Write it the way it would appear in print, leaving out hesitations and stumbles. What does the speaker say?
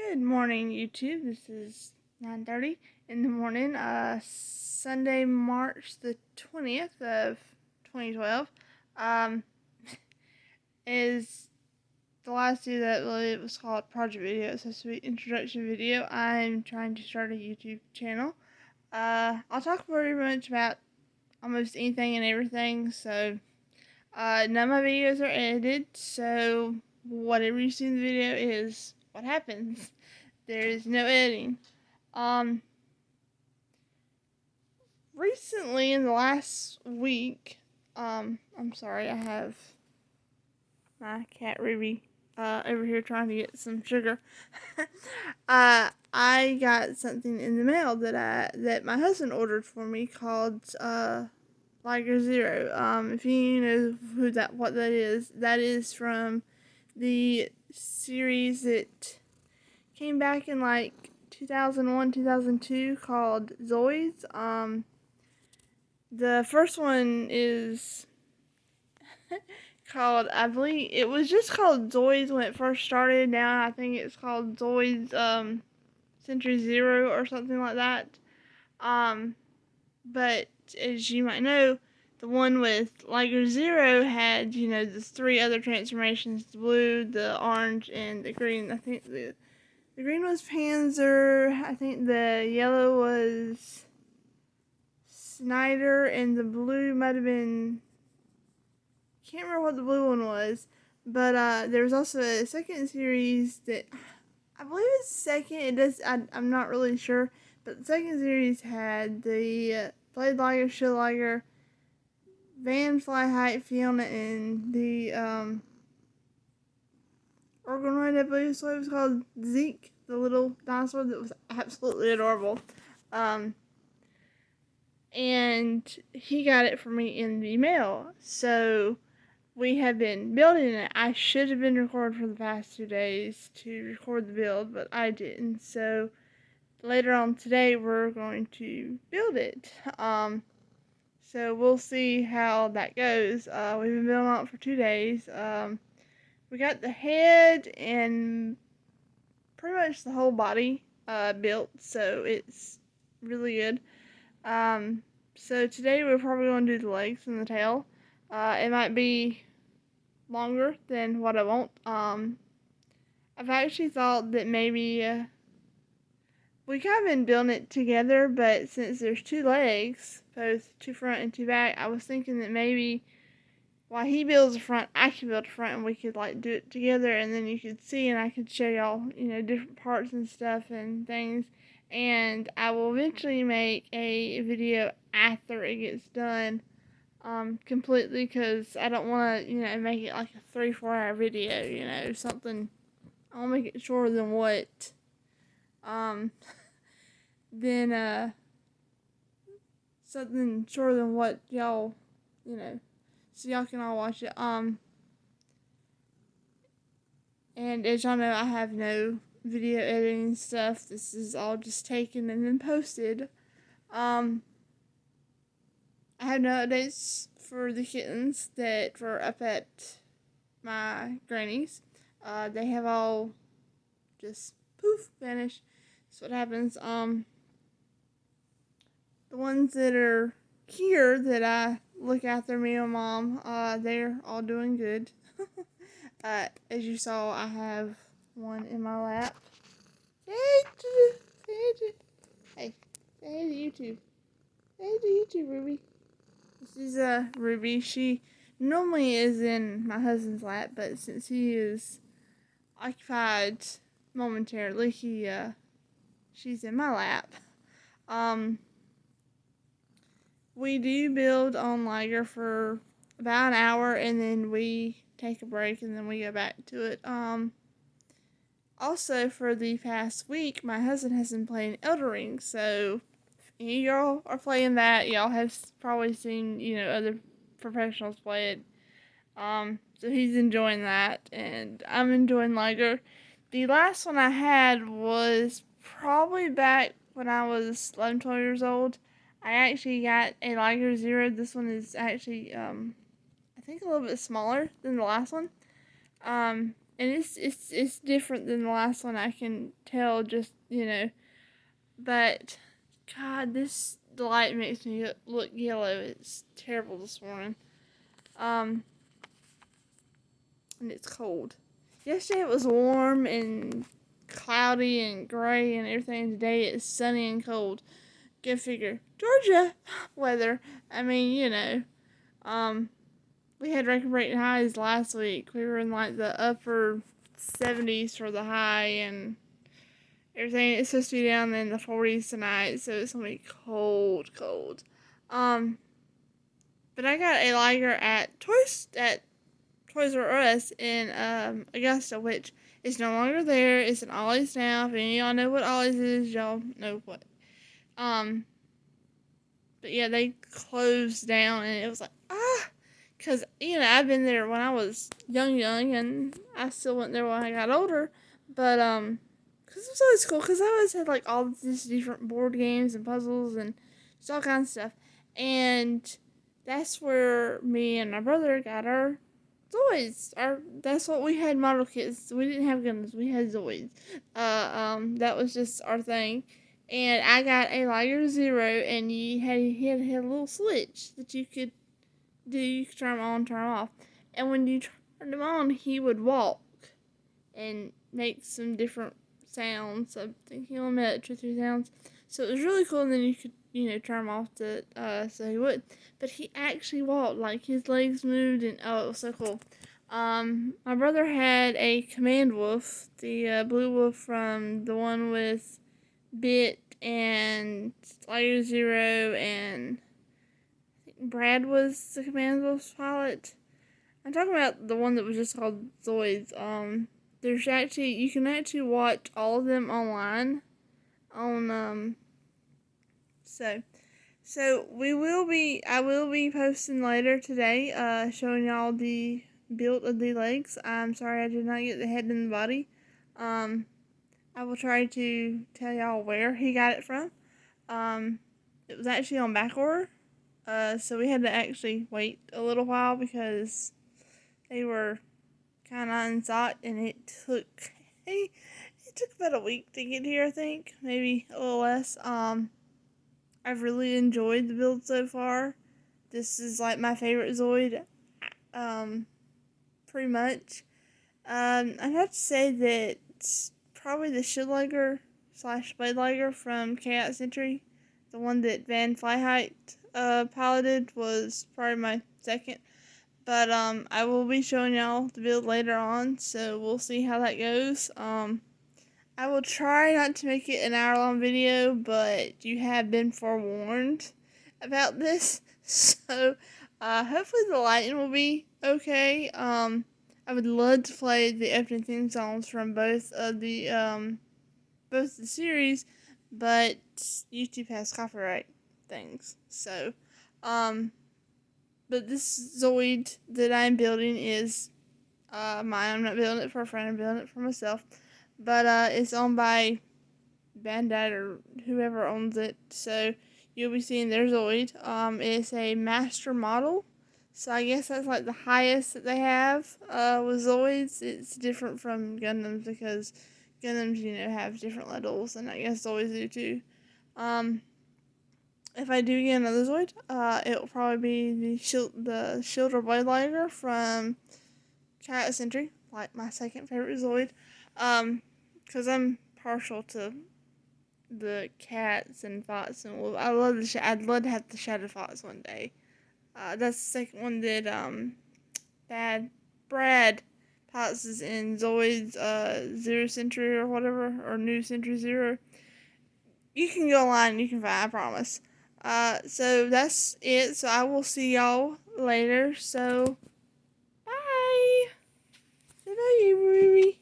Good morning, YouTube. This is 9:30 in the morning, Sunday, March the 20th of 2012. Um, is the last video that really was called project video. It's supposed to be introduction video. I'm trying to start a YouTube channel. I'll talk very much about almost anything and everything. So, none of my videos are edited. So, whatever you see in the video is what happens. There is no editing. Recently in the last week, I'm sorry, I have my cat Ruby, over here trying to get some sugar. I got something in the mail that my husband ordered for me called, Liger Zero. If you know what that is from the series that came back in like 2001, 2002 called Zoids. The first one is called, I believe, it was just called Zoids when it first started. Now I think it's called Zoids, Century Zero or something like that. But as you might know, the one with Liger Zero had, the three other transformations: the blue, the orange, and the green. I think the green was Panzer, I think the yellow was Snyder, and the blue might have been, can't remember what the blue one was, but there was also a second series that, I believe it's second, I'm not really sure, but the second series had the Blade Liger, Shield Liger, Van Fly Height, Fiona, and the Organoid, I believe is what it was called, Zeke, the little dinosaur that was absolutely adorable. And he got it for me in the mail. So we have been building it. I should have been recording for the past 2 days to record the build, but I didn't. So later on today, we're going to build it. So we'll see how that goes. We've been building on it for 2 days. We got the head and pretty much the whole body built, so it's really good. So today we're probably going to do the legs and the tail. It might be longer than what I want. I've actually thought that maybe we kind of been building it together, but since there's 2 legs, both 2 front and 2 back, I was thinking that maybe while he builds the front, I could build the front, and we could like do it together, and then you could see, and I could show y'all, different parts and stuff and things. And I will eventually make a video after it gets done, completely, because I don't want to, make it like a 3-4 hour video, something. I'll make it shorter than what, then, something shorter than what y'all, so y'all can all watch it. And as y'all know, I have no video editing stuff. This is all just taken and then posted. I have no updates for the kittens that were up at my granny's. They have all just poof, vanished. That's what happens. The ones that are here that I look after, me and Mom, they're all doing good. As you saw, I have one in my lap. Hey, say hey to YouTube. Hey to YouTube, Ruby. This is Ruby. She normally is in my husband's lap, but since he is occupied momentarily, she's in my lap. We do build on Liger for about an hour, and then we take a break, and then we go back to it. Also, for the past week, my husband has been playing Elden Ring, so if any of y'all are playing that, y'all have probably seen, other professionals play it. So he's enjoying that, and I'm enjoying Liger. The last one I had was probably back when I was 11, 12 years old. I actually got a Liger Zero. This one is actually, I think a little bit smaller than the last one. and it's different than the last one. I can tell, just but God, the light makes me look yellow. It's terrible this morning. And it's cold. Yesterday it was warm and cloudy and gray and everything. Today it's sunny and cold. Go figure. Georgia weather. I mean, we had record-breaking highs last week. We were in like the upper 70s for the high and everything. It's supposed to be down in the 40s tonight, so it's gonna be cold, cold. But I got a liger at Toys R Us in Augusta, which is no longer there. It's an Ollie's now. If any of y'all know what Ollie's is, y'all know what. But yeah, they closed down, and it was like, because, I've been there when I was young, and I still went there when I got older, but, because it was always cool, because I always had, like, all these different board games and puzzles and just all kinds of stuff, and that's where me and my brother got our Zoids. That's what we had, model kits. We didn't have guns, we had Zoids. That was just our thing. And I got a Liger Zero, and he had a little switch that you could do. You could turn him on, turn him off. And when you turned him on, he would walk and make some different sounds. I think he only made 2 or 3 sounds. So it was really cool, and then you could, turn him off so he would. But he actually walked, like his legs moved, and it was so cool. My brother had a command wolf, the blue wolf from the one with Bit and Liger Zero, and I think Brad was the command wolf's pilot. I'm talking about the one that was just called Zoids. You can actually watch all of them online on so I will be posting later today, showing y'all the build of the legs. I'm sorry I did not get the head and the body. I will try to tell y'all where he got it from. It was actually on back order, so we had to actually wait a little while because they were kind of in stock, and it took about a week to get here, I think, maybe a little less. I've really enjoyed the build so far. This is like my favorite Zoid, pretty much. I'd have to say that probably the shield liger / blade liger from Chaos Entry, the one that Van Flyheit piloted, was probably my second. But I will be showing y'all the build later on, so we'll see how that goes. I will try not to make it an hour-long video, but you have been forewarned about this. So, hopefully the lighting will be okay. I would love to play the opening theme songs from both the series, but YouTube has copyright things. So, but this Zoid that I'm building is mine. I'm not building it for a friend. I'm building it for myself. But it's owned by Bandai or whoever owns it. So you'll be seeing their Zoid. It's a master model. So I guess that's like the highest that they have with Zoids. It's different from Gundams because Gundams, have different levels, and I guess Zoids do too. If I do get another Zoid, it will probably be the shield or blade liger from Chaos Entry, like my second favorite Zoid. Because I'm partial to the cats and fox and wolves. I'd love to have the Shadow Fox one day. That's the second one that Brad pops in Zoid's Zero Century or whatever, or New Century Zero. You can go online and you can find, I promise. So that's it. So I will see y'all later. So, bye. Bye, Ruby.